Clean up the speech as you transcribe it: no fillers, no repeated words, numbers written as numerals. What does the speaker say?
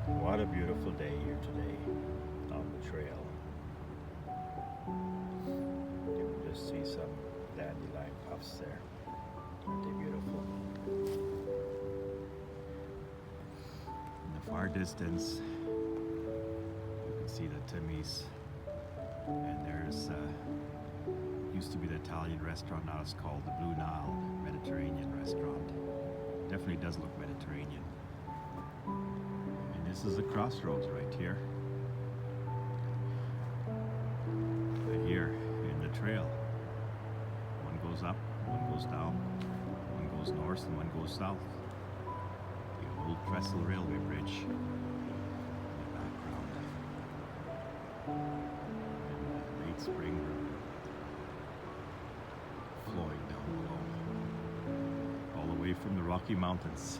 What a beautiful day here today on the trail. You can just see some dandelion puffs there. Aren't they beautiful? In the far distance, you can see the Timmy's, and there's used to be the Italian restaurant, now it's called the Blue Nile Mediterranean restaurant. Definitely does look Mediterranean. And this is the crossroads right here. Right here in the trail. One goes up, one goes down, one goes north and one goes south. The old trestle railway bridge in the background. And the late spring river flowing down below, all the way from the Rocky Mountains.